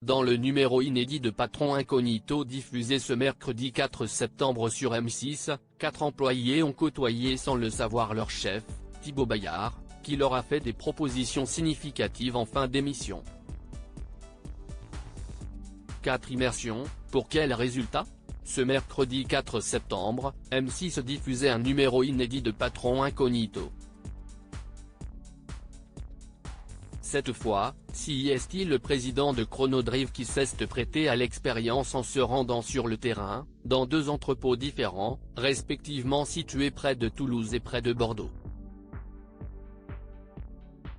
Dans le numéro inédit de Patron Incognito diffusé ce mercredi 4 septembre sur M6, 4 employés ont côtoyé sans le savoir leur chef, Thibaut Bayard, qui leur a fait des propositions significatives en fin d'émission. 4 immersions, pour quel résultat ? Ce mercredi 4 septembre, M6 diffusait un numéro inédit de Patron Incognito. Cette fois, c'est le président de Chronodrive qui s'est prêté à l'expérience en se rendant sur le terrain, dans 2 entrepôts différents, respectivement situés près de Toulouse et près de Bordeaux.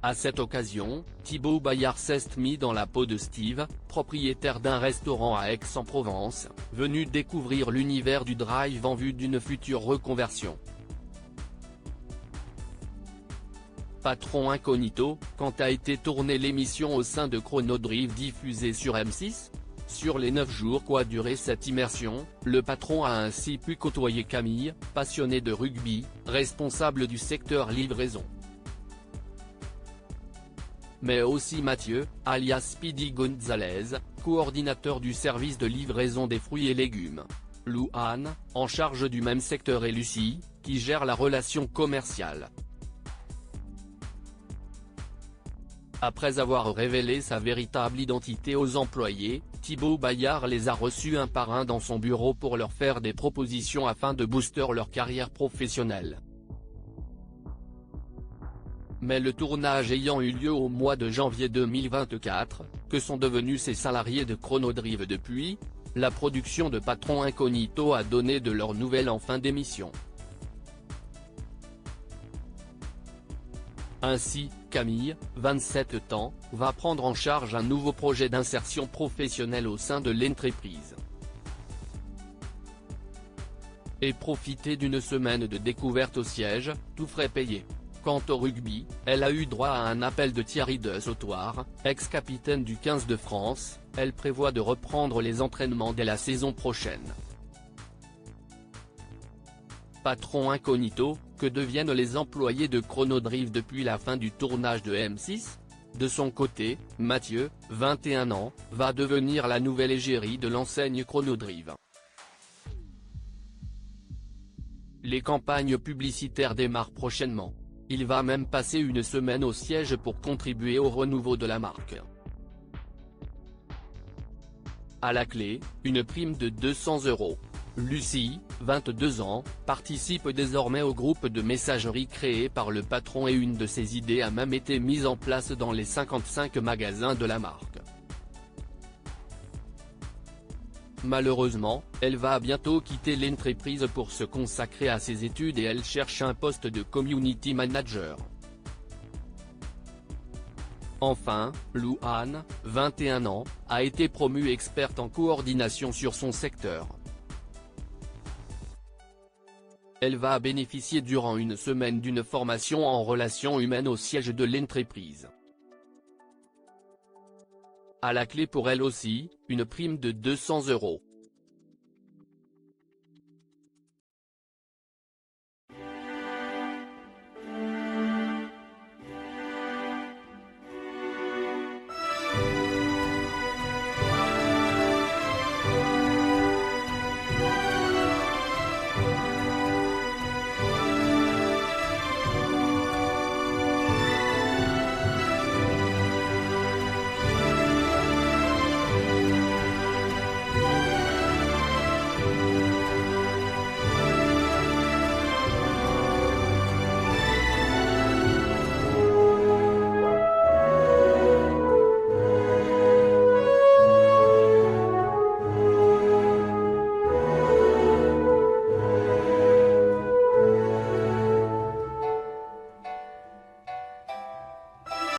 À cette occasion, Thibaut Bayard s'est mis dans la peau de Steve, propriétaire d'un restaurant à Aix-en-Provence, venu découvrir l'univers du drive en vue d'une future reconversion. Patron Incognito, quand a été tournée l'émission au sein de Chronodrive diffusée sur M6 ? Sur les 9 jours qu'a duré cette immersion, le patron a ainsi pu côtoyer Camille, passionnée de rugby, responsable du secteur livraison. Mais aussi Mathieu, alias Speedy Gonzalez, coordinateur du service de livraison des fruits et légumes. Louane, en charge du même secteur et Lucie, qui gère la relation commerciale. Après avoir révélé sa véritable identité aux employés, Thibaut Bayard les a reçus un par un dans son bureau pour leur faire des propositions afin de booster leur carrière professionnelle. Mais le tournage ayant eu lieu au mois de janvier 2024, que sont devenus ces salariés de Chronodrive depuis, la production de Patron Incognito a donné de leurs nouvelles en fin d'émission. Ainsi, Camille, 27 ans, va prendre en charge un nouveau projet d'insertion professionnelle au sein de l'entreprise. Et profiter d'une semaine de découverte au siège, tout frais payé. Quant au rugby, elle a eu droit à un appel de Thierry de Sautoir, ex-capitaine du 15 de France, elle prévoit de reprendre les entraînements dès la saison prochaine. Patron Incognito, que deviennent les employés de Chronodrive depuis la fin du tournage de M6 ? De son côté, Mathieu, 21 ans, va devenir la nouvelle égérie de l'enseigne Chronodrive. Les campagnes publicitaires démarrent prochainement. Il va même passer une semaine au siège pour contribuer au renouveau de la marque. À la clé, une prime de 200 €. Lucie, 22 ans, participe désormais au groupe de messagerie créé par le patron et une de ses idées a même été mise en place dans les 55 magasins de la marque. Malheureusement, elle va bientôt quitter l'entreprise pour se consacrer à ses études et elle cherche un poste de community manager. Enfin, Louane, 21 ans, a été promue experte en coordination sur son secteur. Elle va bénéficier durant une semaine d'une formation en relations humaines au siège de l'entreprise. À la clé pour elle aussi, une prime de 200 €.